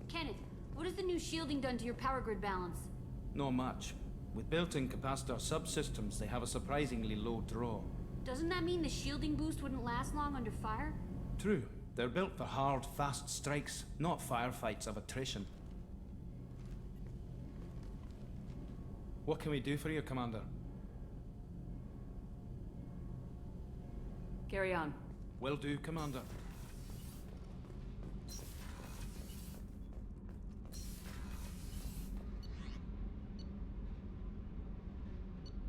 Kenneth, what has the new shielding done to your power grid balance? Not much. With built-in capacitor subsystems, they have a surprisingly low draw. Doesn't that mean the shielding boost wouldn't last long under fire? True. They're built for hard, fast strikes, not firefights of attrition. What can we do for you, Commander? Carry on. Will do, Commander.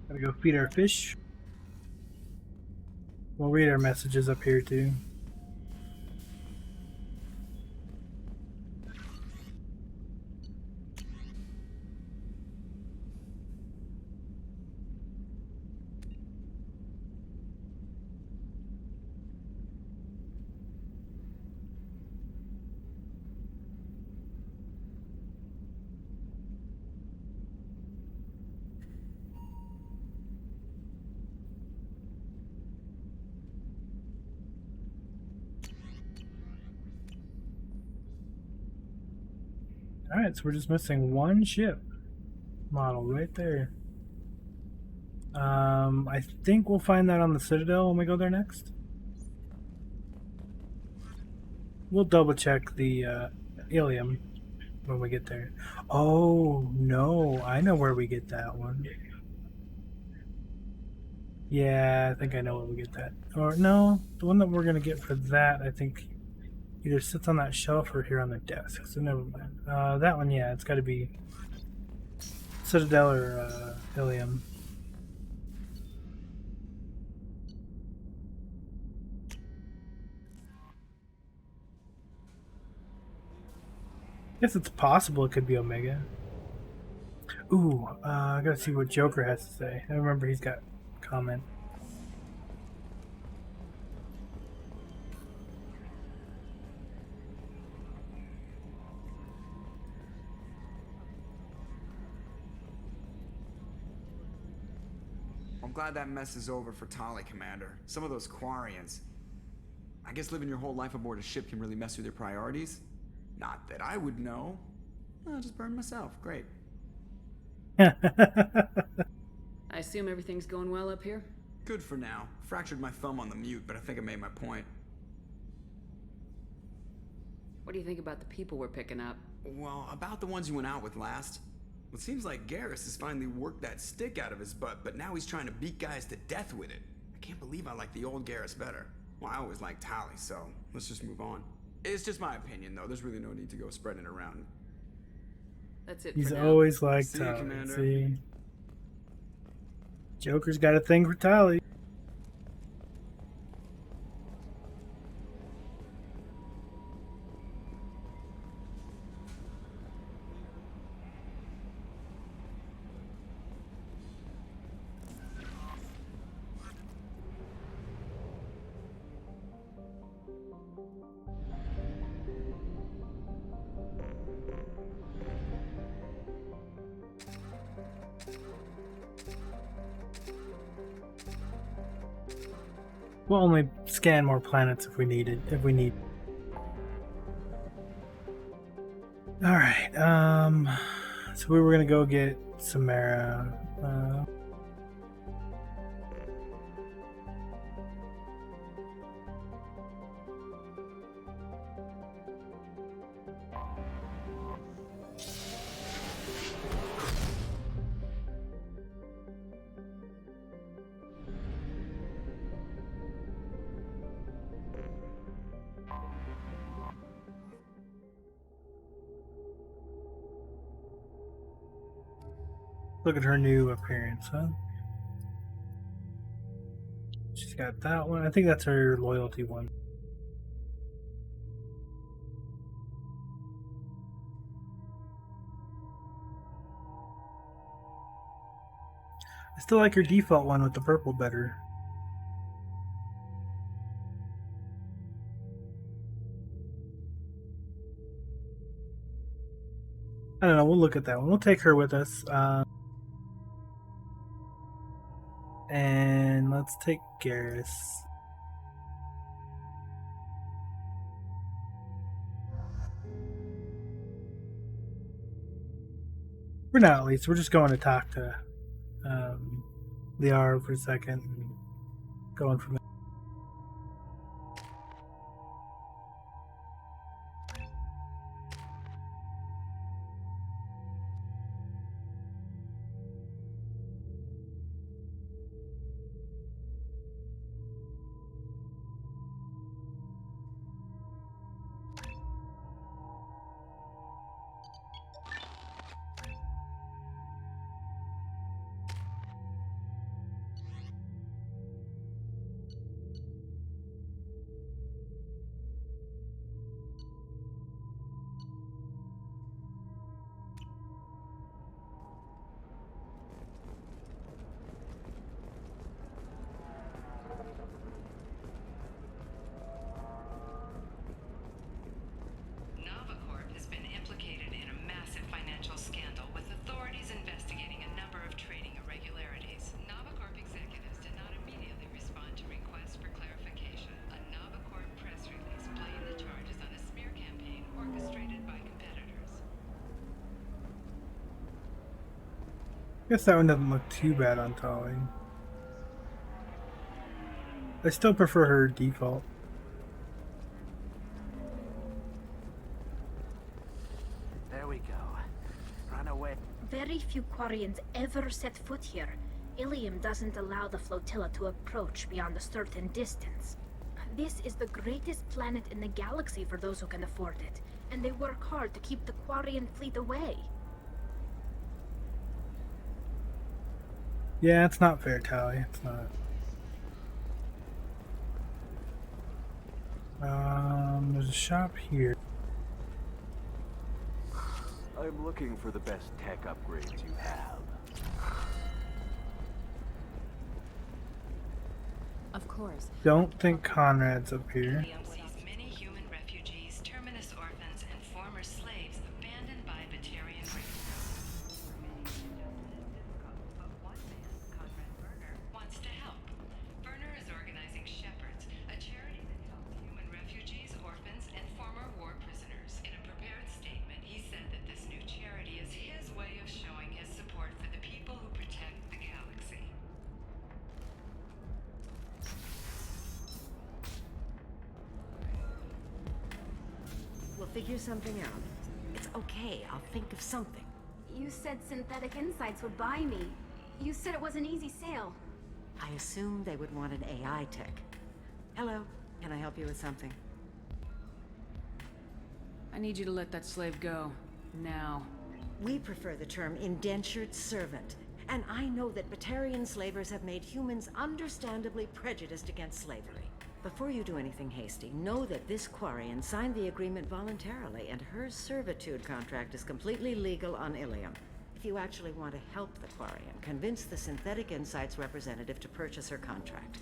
Gotta go feed our fish. We'll read our messages up here too. Alright, so we're just missing one ship model right there. I think we'll find that on the Citadel when we go there next. We'll double check the Ilium when we get there. Oh, no, I know where we get that one. Yeah, I think I know where we get that. Or no, the one that we're going to get for that, I think either sits on that shelf or here on the desk, so never mind. That one, yeah, it's got to be Citadel or Ilium. Guess it's possible it could be Omega. Ooh, I gotta see what Joker has to say. I remember he's got a comment. I'm glad that mess is over for Tali, Commander. Some of those Quarians. I guess living your whole life aboard a ship can really mess with your priorities. Not that I would know. I'll just burn myself. Great. I assume everything's going well up here? Good for now. Fractured my thumb on the mute, but I think I made my point. What do you think about the people we're picking up? Well, about the ones you went out with last. It seems like Garrus has finally worked that stick out of his butt, but now he's trying to beat guys to death with it. I can't believe I like the old Garrus better. Well, I always liked Tali, so let's just move on. It's just my opinion, though. There's really no need to go spreading it around. That's it. He's for now. always liked See you, Tali. Commander. See, Joker's got a thing for Tali. We'll only scan more planets if we need it. If we need. All right. So we were gonna go get Samara. Look at her new appearance, huh? She's got that one. I think that's her loyalty one. I still like her default one with the purple better. I don't know. We'll look at that one. We'll take her with us. And let's take Garrus. For now, at least, we're just going to talk to Liara for a second and going from there. Novacorp has been implicated in a massive financial scandal, with authorities investigating a number of trading irregularities. Novacorp executives did not immediately respond to requests for clarification. A Novacorp press release blamed the charges on a smear campaign orchestrated by competitors. Guess that one doesn't look too bad on Tali. I still prefer her default. There we go. Run away. Very few Quarians ever set foot here. Ilium doesn't allow the flotilla to approach beyond a certain distance. This is the greatest planet in the galaxy for those who can afford it, and they work hard to keep the Quarian fleet away. Yeah, it's not fair, Tali. It's not. There's a shop here. I'm looking for the best tech upgrades you have. Of course. Don't think Conrad's up here. Ilium sees many human refugees, terminus orphans, and former slaves abandoned by Batarian raiders. But one man, Conrad Werner, wants to help. Werner is organizing Shepherds, a charity that helps human refugees, orphans, and former war prisoners. In a prepared statement, he said that this new charity is his way of showing his support for the people who protect the galaxy. We'll figure something out. It's okay. I'll think of something. You said Synthetic Insights would buy me. You said it was an easy sale. I assumed they would want an AI tech. Hello. Can I help you with something? I need you to let that slave go. Now. We prefer the term indentured servant. And I know that Batarian slavers have made humans understandably prejudiced against slavery. Before you do anything hasty, know that this Quarian signed the agreement voluntarily, and her servitude contract is completely legal on Ilium. If you actually want to help the Quarian, convince the Synthetic Insights representative to purchase her contract.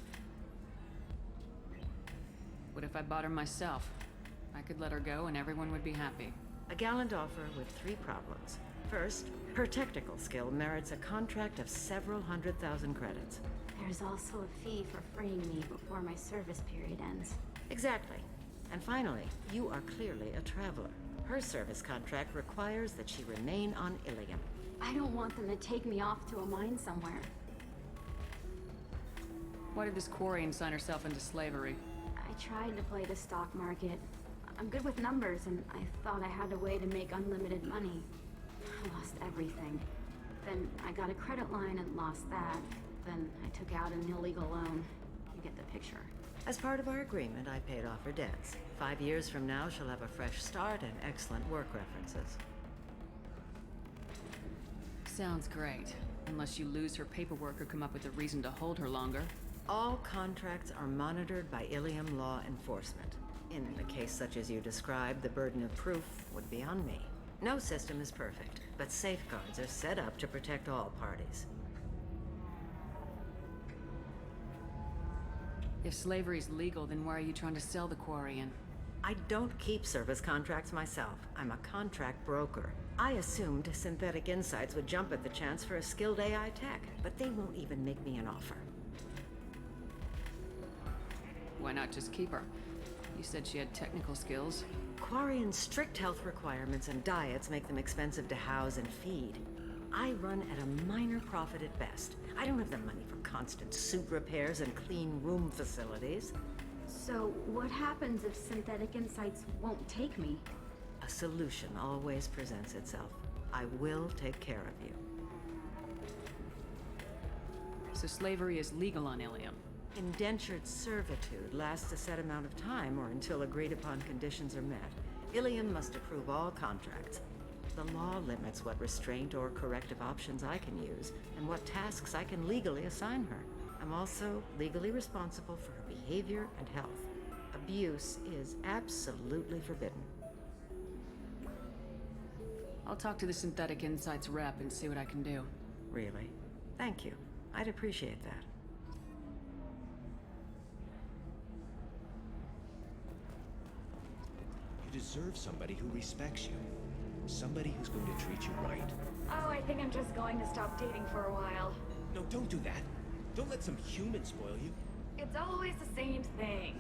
What if I bought her myself? I could let her go and everyone would be happy. A gallant offer with 3 problems. First, her technical skill merits a contract of several 100,000 credits. There's also a fee for freeing me before my service period ends. Exactly. And finally, you are clearly a traveler. Her service contract requires that she remain on Ilium. I don't want them to take me off to a mine somewhere. Why did this Quarian sign herself into slavery? I tried to play the stock market. I'm good with numbers, and I thought I had a way to make unlimited money. I lost everything. Then I got a credit line and lost that. Then I took out an illegal loan. You get the picture. As part of our agreement, I paid off her debts. 5 years from now, she'll have a fresh start and excellent work references. Sounds great. Unless you lose her paperwork or come up with a reason to hold her longer. All contracts are monitored by Ilium law enforcement. In a case such as you described, the burden of proof would be on me. No system is perfect, but safeguards are set up to protect all parties. If slavery's legal, then why are you trying to sell the Quarian? I don't keep service contracts myself. I'm a contract broker. I assumed Synthetic Insights would jump at the chance for a skilled AI tech, but they won't even make me an offer. Why not just keep her? You said she had technical skills. Quarian's strict health requirements and diets make them expensive to house and feed. I run at a minor profit at best. I don't have the money for constant suit repairs and clean room facilities. So, what happens if Synthetic Insights won't take me? A solution always presents itself. I will take care of you. So slavery is legal on Ilium. Indentured servitude lasts a set amount of time or until agreed upon conditions are met. Ilium must approve all contracts. The law limits what restraint or corrective options I can use and what tasks I can legally assign her. I'm also legally responsible for her behavior and health. Abuse is absolutely forbidden. I'll talk to the Synthetic Insights rep and see what I can do. Really? Thank you. I'd appreciate that. You deserve somebody who respects you. Somebody who's going to treat you right. Oh, I think I'm just going to stop dating for a while. No, don't do that. Don't let some human spoil you. It's always the same thing.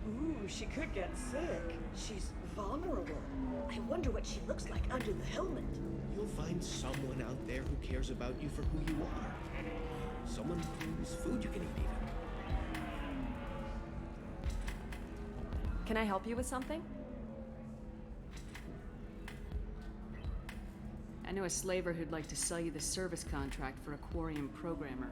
Ooh, she could get sick. She's vulnerable. I wonder what she looks like under the helmet. You'll find someone out there who cares about you for who you are. Someone whose food you can eat even. Can I help you with something? I know a slaver who'd like to sell you the service contract for a Quarian programmer.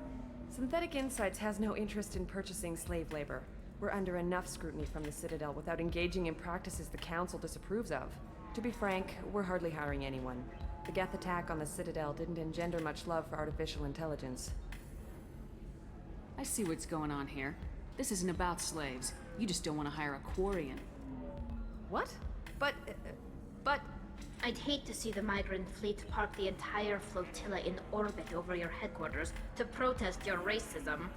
Synthetic Insights has no interest in purchasing slave labor. We're under enough scrutiny from the Citadel without engaging in practices the Council disapproves of. To be frank, we're hardly hiring anyone. The Geth attack on the Citadel didn't engender much love for artificial intelligence. I see what's going on here. This isn't about slaves. You just don't want to hire a Quarian. What? But... I'd hate to see the migrant fleet park the entire flotilla in orbit over your headquarters to protest your racism.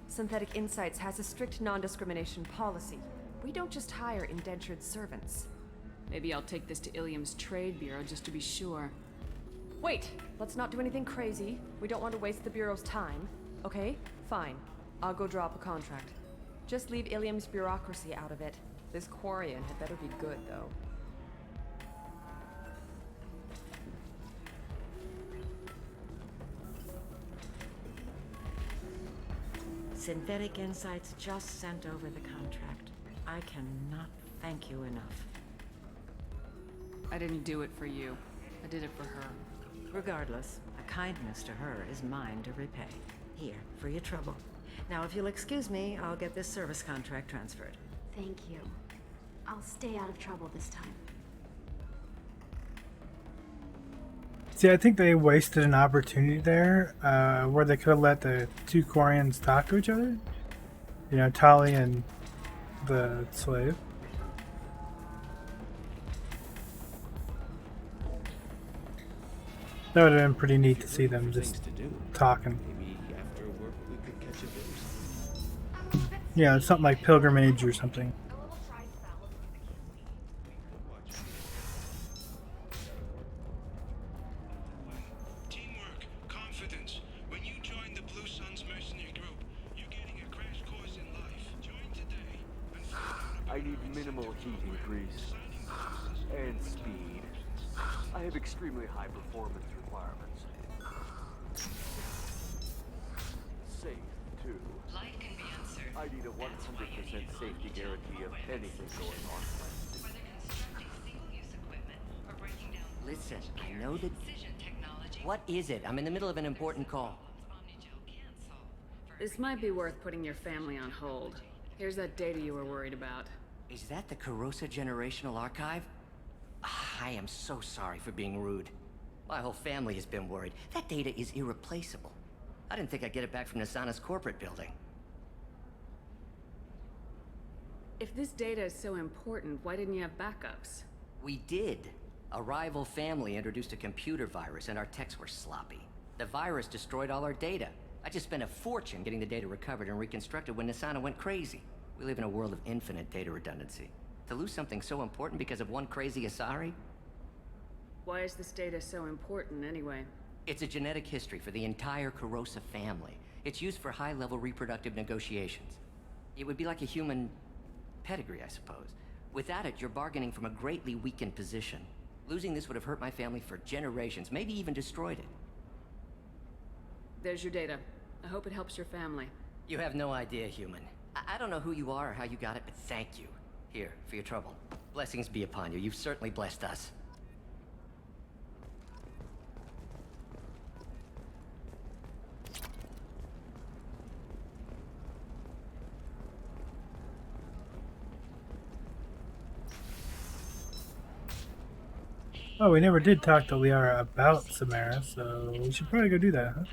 Synthetic Insights has a strict non-discrimination policy. We don't just hire indentured servants. Maybe I'll take this to Ilium's trade bureau just to be sure. Wait! Let's not do anything crazy. We don't want to waste the Bureau's time. Okay? Fine. I'll go drop a contract. Just leave Ilium's bureaucracy out of it. This Quarian had better be good, though. Synthetic Insights just sent over the contract. I cannot thank you enough. I didn't do it for you. I did it for her. Regardless, a kindness to her is mine to repay. Here, for your trouble. Now, if you'll excuse me, I'll get this service contract transferred. Thank you. I'll stay out of trouble this time. See, I think they wasted an opportunity there, where they could have let the two Quarians talk to each other. You know, Tali and the slave. That would have been pretty neat to see them just talking. Maybe after work we could catch a bit. Yeah, something like pilgrimage or something. Teamwork, confidence. When you join the Blue Suns mercenary group, you're getting a crash course in life. Join today and find out I need minimal heating grease and speed. I have extremely high performance requirements. Safe, too. Life can be uncertain. I need a 100% safety guarantee of anything going on. Whether constructing single-use equipment or breaking down Listen, I know that... precision technology. What is it? I'm in the middle of an important call. This might be worth putting your family on hold. Here's that data you were worried about. Is that the Carosa Generational Archive? I am so sorry for being rude. My whole family has been worried. That data is irreplaceable. I didn't think I'd get it back from Nasana's corporate building. If this data is so important, why didn't you have backups? We did. A rival family introduced a computer virus and our techs were sloppy. The virus destroyed all our data. I just spent a fortune getting the data recovered and reconstructed when Nasana went crazy. We live in a world of infinite data redundancy. To lose something so important because of one crazy Asari? Why is this data so important anyway? It's a genetic history for the entire Carosa family. It's used for high-level reproductive negotiations. It would be like a human pedigree, I suppose. Without it, you're bargaining from a greatly weakened position. Losing this would have hurt my family for generations, maybe even destroyed it. There's your data. I hope it helps your family. You have no idea, human. I don't know who you are or how you got it, but thank you. Here, for your trouble. Blessings be upon you. You've certainly blessed us. Oh, we never did talk to Liara about Samara, so we should probably go do that, huh?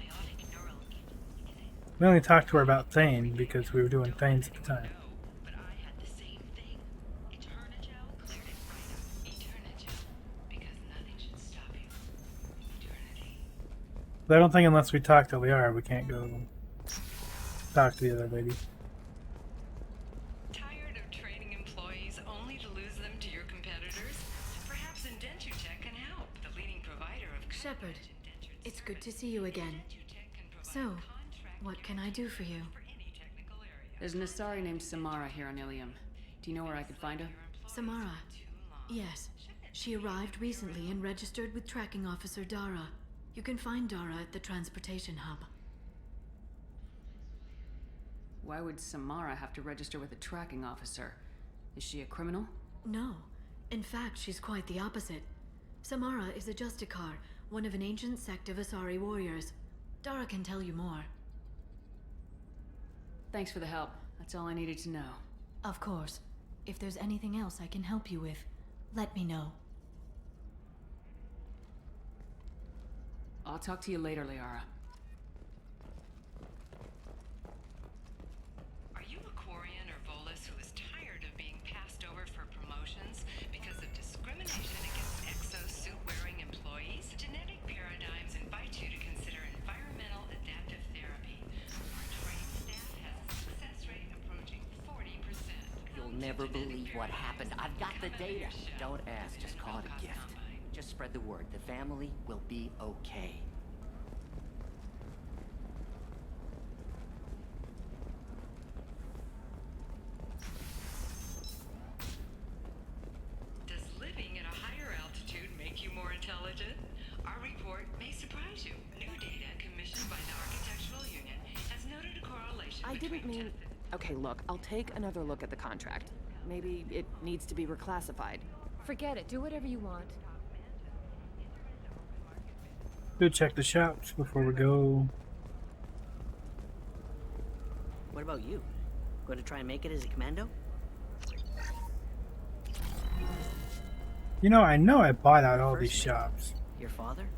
We only talked to her about Thane because we were doing Thanes at the time. But I don't think unless we talk to Liara, we can't go talk to the other lady. Tired of training employees only to lose them to your competitors? Perhaps IndentureTech can help, the leading provider of Shepard, it's good to see you again. So, what can I do for you? There's an Asari named Samara here on Ilium. Do you know where I could find her? Samara. Yes. She arrived recently and registered with Tracking Officer Dara. You can find Dara at the transportation hub. Why would Samara have to register with a tracking officer? Is she a criminal? No. In fact, she's quite the opposite. Samara is a Justicar, one of an ancient sect of Asari warriors. Dara can tell you more. Thanks for the help. That's all I needed to know. Of course. If there's anything else I can help you with, let me know. I'll talk to you later, Liara. Are you a Quarian or Volus who is tired of being passed over for promotions because of discrimination against exosuit-wearing employees? Genetic paradigms invite you to consider environmental adaptive therapy. Our trained staff has a success rate approaching 40%. You'll never believe what happened. I've got the data. Don't ask, just call it a gift. Just spread the word. The family will be okay. Does living at a higher altitude make you more intelligent? Our report may surprise you. New data commissioned by the Architectural Union has noted a correlation I between didn't mean... Okay, look, I'll take another look at the contract. Maybe it needs to be reclassified. Forget it. Do whatever you want. Go check the shops before we go. What about you? Going to try and make it as a commando? You know I bought out all these shops. Your father?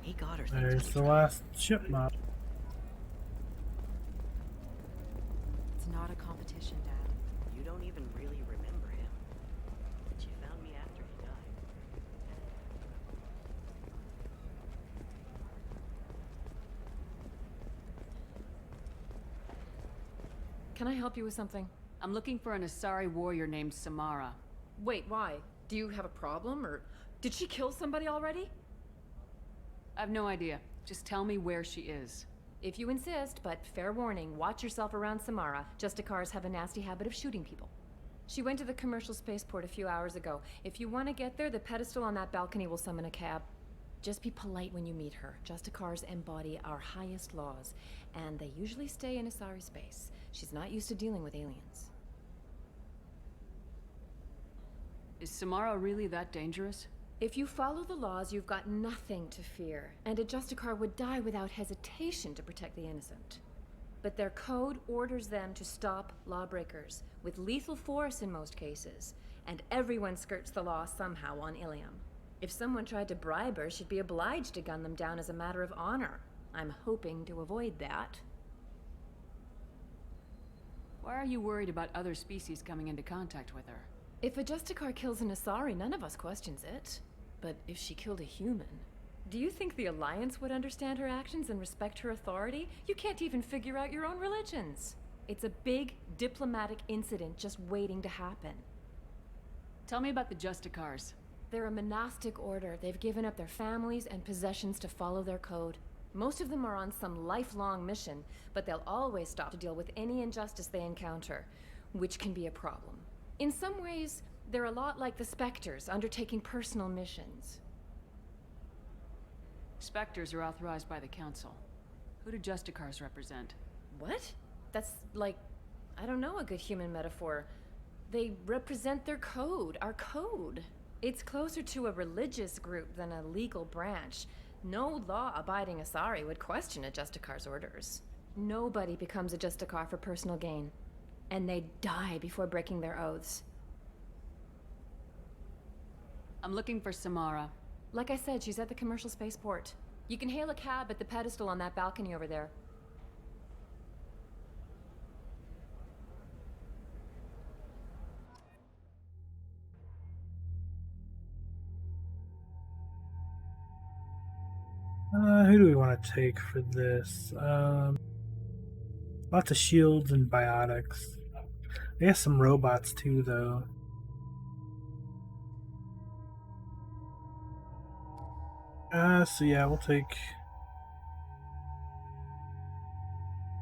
He got her. There's the last ship map. It's not a competition, Dad. You don't even really remember him. But you found me after he died. Can I help you with something? I'm looking for an Asari warrior named Samara. Wait, why? Do you have a problem, or did she kill somebody already? I've no idea. Just tell me where she is. If you insist, but fair warning, watch yourself around Samara. Justicars have a nasty habit of shooting people. She went to the commercial spaceport a few hours ago. If you want to get there, the pedestal on that balcony will summon a cab. Just be polite when you meet her. Justicars embody our highest laws, and they usually stay in Asari space. She's not used to dealing with aliens. Is Samara really that dangerous? If you follow the laws, you've got nothing to fear, and a Justicar would die without hesitation to protect the innocent. But their code orders them to stop lawbreakers, with lethal force in most cases, and everyone skirts the law somehow on Ilium. If someone tried to bribe her, she'd be obliged to gun them down as a matter of honor. I'm hoping to avoid that. Why are you worried about other species coming into contact with her? If a Justicar kills an Asari, none of us questions it. But if she killed a human, do you think the Alliance would understand her actions and respect her authority? You can't even figure out your own religions. It's a big diplomatic incident just waiting to happen. Tell me about the Justicars. They're a monastic order. They've given up their families and possessions to follow their code. Most of them are on some lifelong mission, but they'll always stop to deal with any injustice they encounter, which can be a problem. In some ways, they're a lot like the Spectres, undertaking personal missions. Spectres are authorized by the Council. Who do Justicars represent? What? That's like, I don't know, a good human metaphor. They represent their code, our code. It's closer to a religious group than a legal branch. No law-abiding Asari would question a Justicar's orders. Nobody becomes a Justicar for personal gain. And they die before breaking their oaths. I'm looking for Samara. Like I said, she's at the commercial spaceport. You can hail a cab at the pedestal on that balcony over there. Who do we want to take for this? Lots of shields and biotics. I guess some robots too, though. So yeah, we'll take...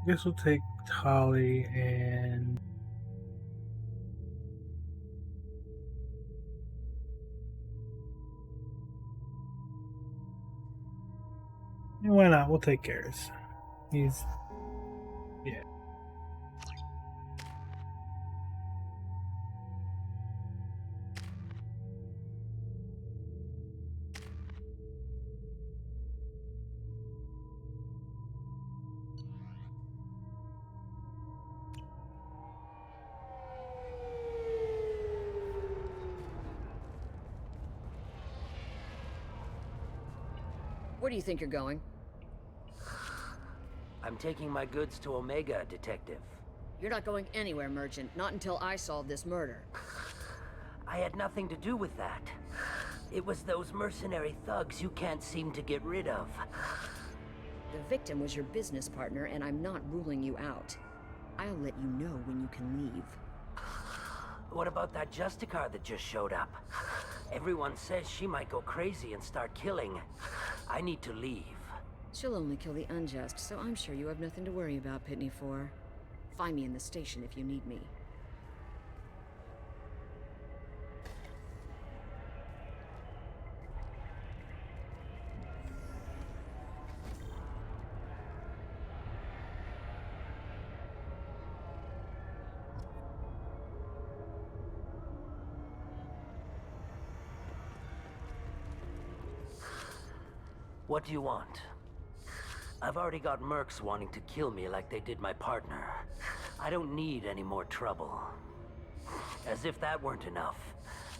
I guess we'll take Tali and... Yeah, why not? We'll take Garrus. He's... yeah. Where do you think you're going? I'm taking my goods to Omega, Detective. You're not going anywhere, Merchant. Not until I solve this murder. I had nothing to do with that. It was those mercenary thugs you can't seem to get rid of. The victim was your business partner, and I'm not ruling you out. I'll let you know when you can leave. What about that Justicar that just showed up? Everyone says she might go crazy and start killing. I need to leave. She'll only kill the unjust, so I'm sure you have nothing to worry about, Pitney 4. Find me in the station if you need me. What do you want? I've already got mercs wanting to kill me like they did my partner. I don't need any more trouble. As if that weren't enough,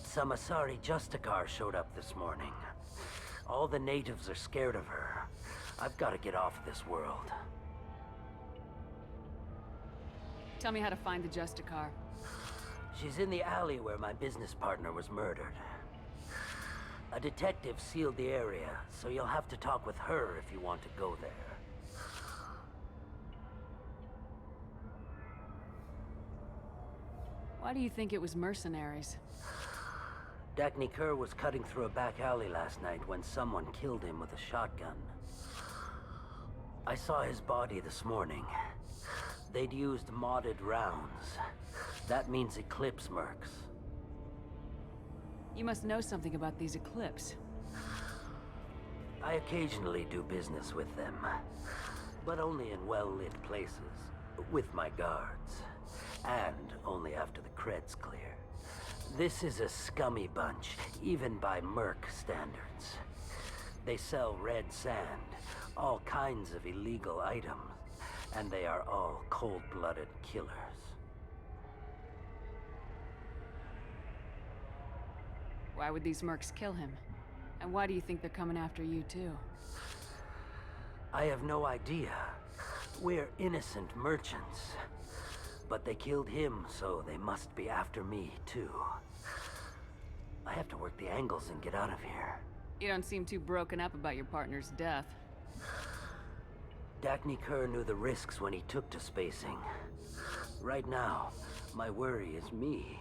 some Asari Justicar showed up this morning. All the natives are scared of her. I've got to get off this world. Tell me how to find the Justicar. She's in the alley where my business partner was murdered. A detective sealed the area, so you'll have to talk with her if you want to go there. Why do you think it was mercenaries? Dagny Kerr was cutting through a back alley last night when someone killed him with a shotgun. I saw his body this morning. They'd used modded rounds. That means Eclipse mercs. You must know something about these Eclipse. I occasionally do business with them, but only in well-lit places, with my guards, and only after the cred's clear. This is a scummy bunch, even by merc standards. They sell red sand, all kinds of illegal items, and they are all cold-blooded killers. Why would these mercs kill him? And why do you think they're coming after you, too? I have no idea. We're innocent merchants. But they killed him, so they must be after me, too. I have to work the angles and get out of here. You don't seem too broken up about your partner's death. Dagny Kerr knew the risks when he took to spacing. Right now, my worry is me.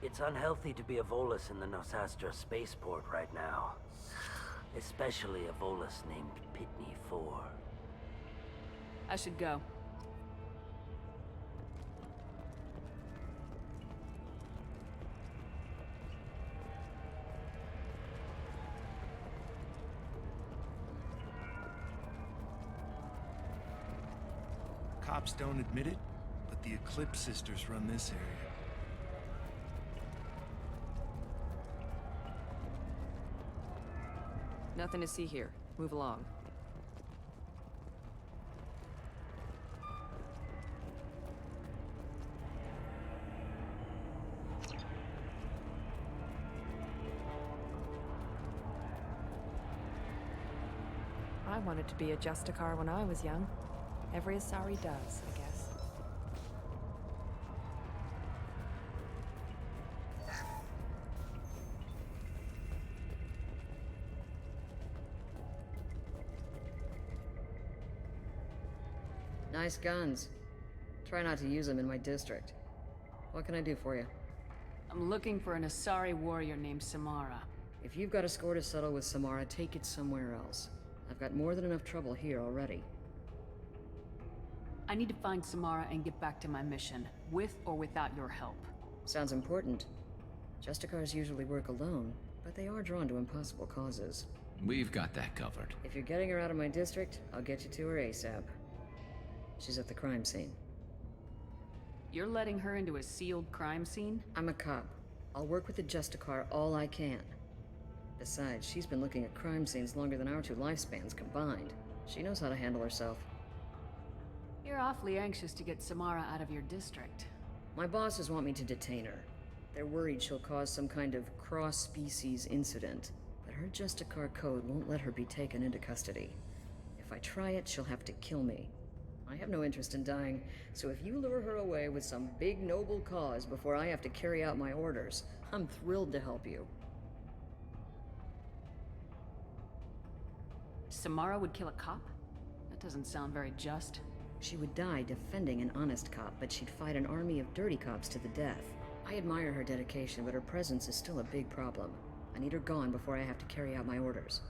It's unhealthy to be a Volus in the Nosastra spaceport right now. Especially a Volus named Pitney 4. I should go. cops don't admit it, but the Eclipse sisters run this area. Nothing to see here. Move along. I wanted to be a Justicar when I was young. Every Asari does, I guess. Nice guns. Try not to use them in my district. What can I do for you? I'm looking for an Asari warrior named Samara. If you've got a score to settle with Samara, take it somewhere else. I've got more than enough trouble here already. I need to find Samara and get back to my mission, with or without your help. Sounds important. Justicars usually work alone, but they are drawn to impossible causes. We've got that covered. If you're getting her out of my district, I'll get you to her ASAP. She's at the crime scene. You're letting her into a sealed crime scene? I'm a cop. I'll work with the Justicar all I can. Besides, she's been looking at crime scenes longer than our two lifespans combined. She knows how to handle herself. You're awfully anxious to get Samara out of your district. My bosses want me to detain her. They're worried she'll cause some kind of cross-species incident, but her Justicar code won't let her be taken into custody. If I try it, she'll have to kill me. I have no interest in dying, so if you lure her away with some big noble cause before I have to carry out my orders, I'm thrilled to help you. Samara would kill a cop? That doesn't sound very just. She would die defending an honest cop, but she'd fight an army of dirty cops to the death. I admire her dedication, but her presence is still a big problem. I need her gone before I have to carry out my orders.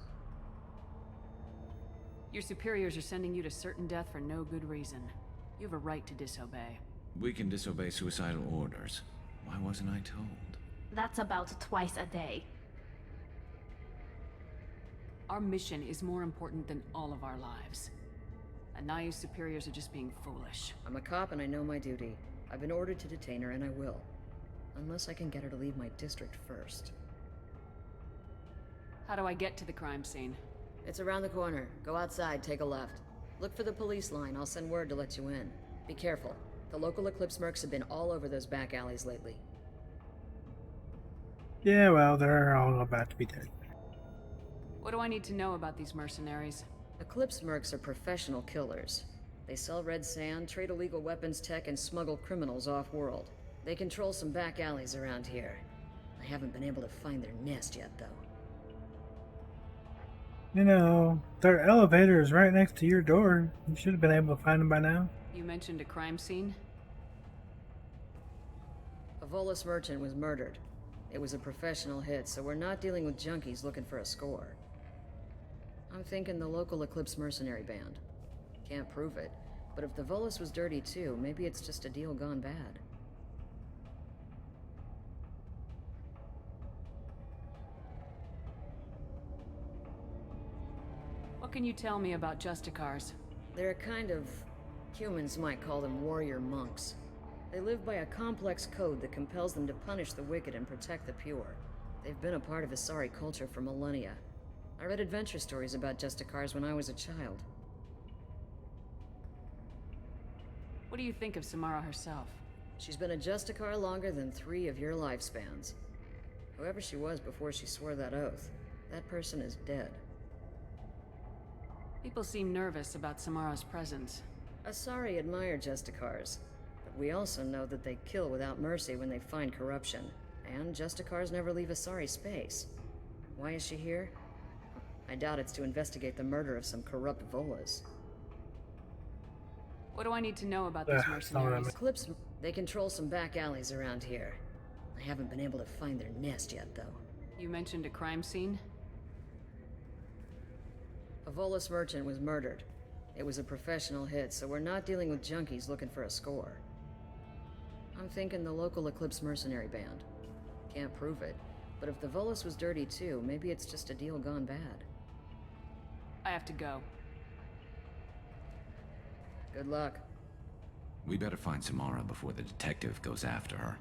Your superiors are sending you to certain death for no good reason. You have a right to disobey. We can disobey suicidal orders. Why wasn't I told? That's about twice a day. Our mission is more important than all of our lives. Anaya's superiors are just being foolish. I'm a cop and I know my duty. I've been ordered to detain her and I will. Unless I can get her to leave my district first. How do I get to the crime scene? It's around the corner. Go outside, take a left. Look for the police line. I'll send word to let you in. Be careful. The local Eclipse mercs have been all over those back alleys lately. Yeah, well, they're all about to be dead. What do I need to know about these mercenaries? Eclipse mercs are professional killers. They sell red sand, trade illegal weapons tech, and smuggle criminals off-world. They control some back alleys around here. I haven't been able to find their nest yet, though. You know, their elevator is right next to your door. You should have been able to find them by now. You mentioned a crime scene? A Volus merchant was murdered. It was a professional hit, so we're not dealing with junkies looking for a score. I'm thinking the local Eclipse mercenary band. Can't prove it, but if the Volus was dirty too, maybe it's just a deal gone bad. What can you tell me about Justicars? They're a kind of... humans might call them warrior monks. They live by a complex code that compels them to punish the wicked and protect the pure. They've been a part of Asari culture for millennia. I read adventure stories about Justicars when I was a child. What do you think of Samara herself? She's been a Justicar longer than 3 of your lifespans. Whoever she was before she swore that oath, that person is dead. People seem nervous about Samara's presence. Asari admire Justicars, but we also know that they kill without mercy when they find corruption, and Justicars never leave Asari space. Why is she here? I doubt it's to investigate the murder of some corrupt Volas. What do I need to know about these mercenaries? Eclipse, they control some back alleys around here. I haven't been able to find their nest yet, though. You mentioned a crime scene? A Volus merchant was murdered. It was a professional hit, so we're not dealing with junkies looking for a score. I'm thinking the local Eclipse mercenary band. Can't prove it, but if the Volus was dirty too, maybe it's just a deal gone bad. I have to go. Good luck. We better find Samara before the detective goes after her.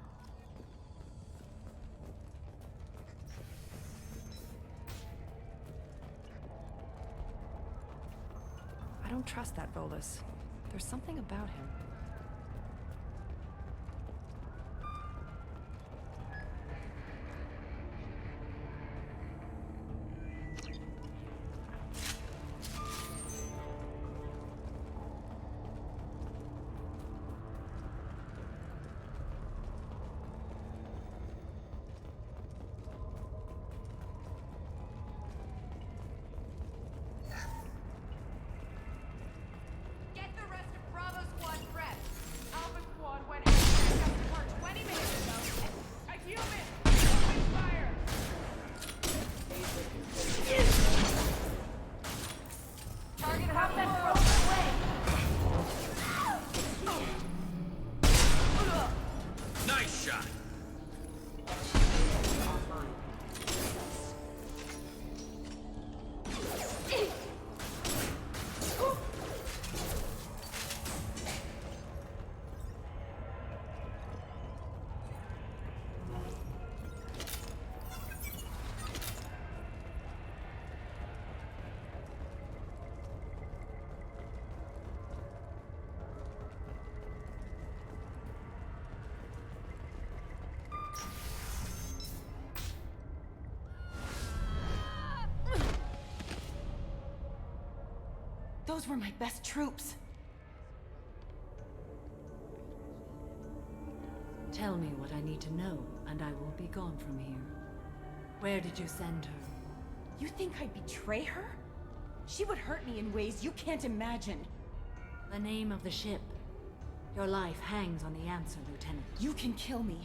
I don't trust that Volus. There's something about him. Nice shot. Those were my best troops. Tell me what I need to know, and I will be gone from here. Where did you send her? You think I'd betray her? She would hurt me in ways you can't imagine. The name of the ship. Your life hangs on the answer, Lieutenant. You can kill me,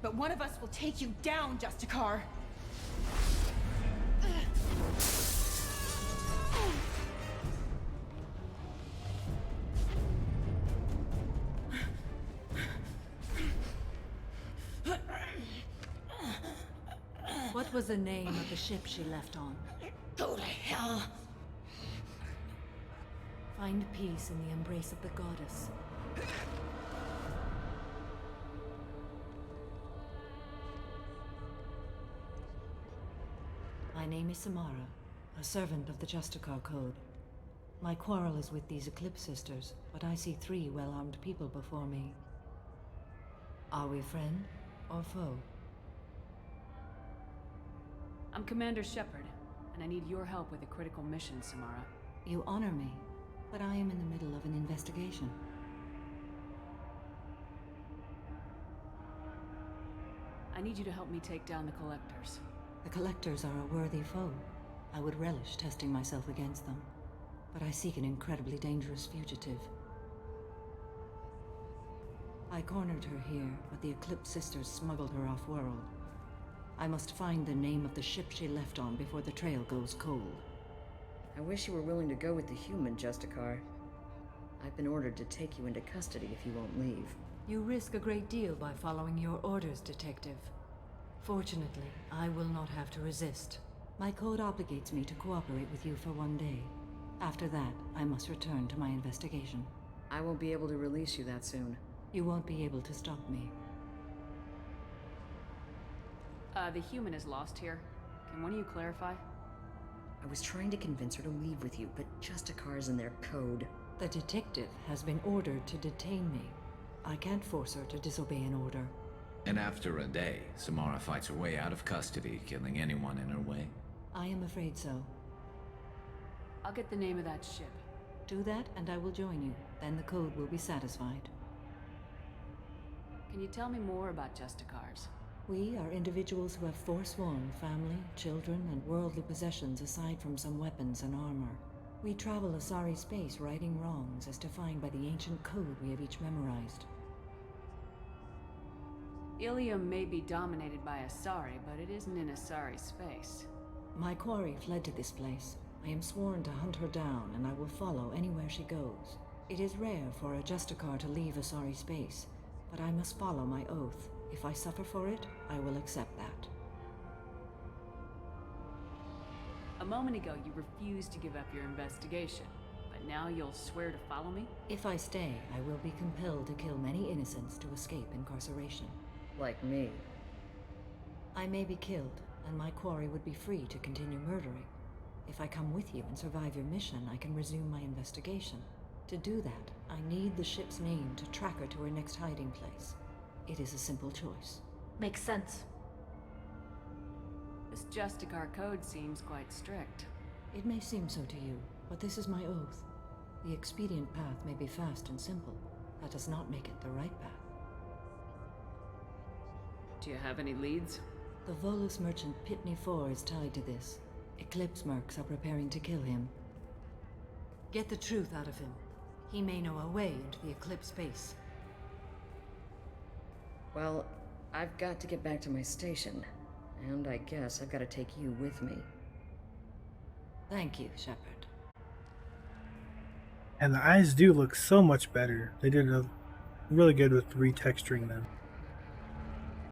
but one of us will take you down, Justicar. What was the name of the ship she left on? Go to hell! Find peace in the embrace of the goddess. My name is Samara, a servant of the Justicar Code. My quarrel is with these Eclipse Sisters, but I see 3 well-armed people before me. Are we friend or foe? I'm Commander Shepard, and I need your help with a critical mission, Samara. You honor me, but I am in the middle of an investigation. I need you to help me take down the Collectors. The Collectors are a worthy foe. I would relish testing myself against them, but I seek an incredibly dangerous fugitive. I cornered her here, but the Eclipse Sisters smuggled her off-world. I must find the name of the ship she left on before the trail goes cold. I wish you were willing to go with the human, Justicar. I've been ordered to take you into custody if you won't leave. You risk a great deal by following your orders, Detective. Fortunately, I will not have to resist. My code obligates me to cooperate with you for 1 day. After that, I must return to my investigation. I won't be able to release you that soon. You won't be able to stop me. The human is lost here. Can one of you clarify? I was trying to convince her to leave with you, but Justicar's in their code. The detective has been ordered to detain me. I can't force her to disobey an order. And after a day, Samara fights her way out of custody, killing anyone in her way. I am afraid so. I'll get the name of that ship. Do that, and I will join you. Then the code will be satisfied. Can you tell me more about Justicars? We are individuals who have forsworn family, children, and worldly possessions aside from some weapons and armor. We travel Asari space righting wrongs as defined by the ancient code we have each memorized. Ilium may be dominated by Asari, but it isn't in Asari space. My quarry fled to this place. I am sworn to hunt her down, and I will follow anywhere she goes. It is rare for a Justicar to leave Asari space, but I must follow my oath. If I suffer for it, I will accept that. A moment ago, you refused to give up your investigation, but And now you'll swear to follow me? If I stay, I will be compelled to kill many innocents to escape incarceration. Like me. I may be killed, and my quarry would be free to continue murdering. If I come with you and survive your mission, I can resume my investigation. To do that, I need the ship's name to track her to her next hiding place. It is a simple choice. Makes sense. This Justicar code seems quite strict. It may seem so to you, but this is my oath. The expedient path may be fast and simple. That does not make it the right path. Do you have any leads? The Volus merchant Pitney 4 is tied to this. Eclipse mercs are preparing to kill him. Get the truth out of him. He may know a way into the Eclipse base. Well, I've got to get back to my station. And I guess I've got to take you with me. Thank you, Shepard. And the eyes do look so much better. They did really good with retexturing them.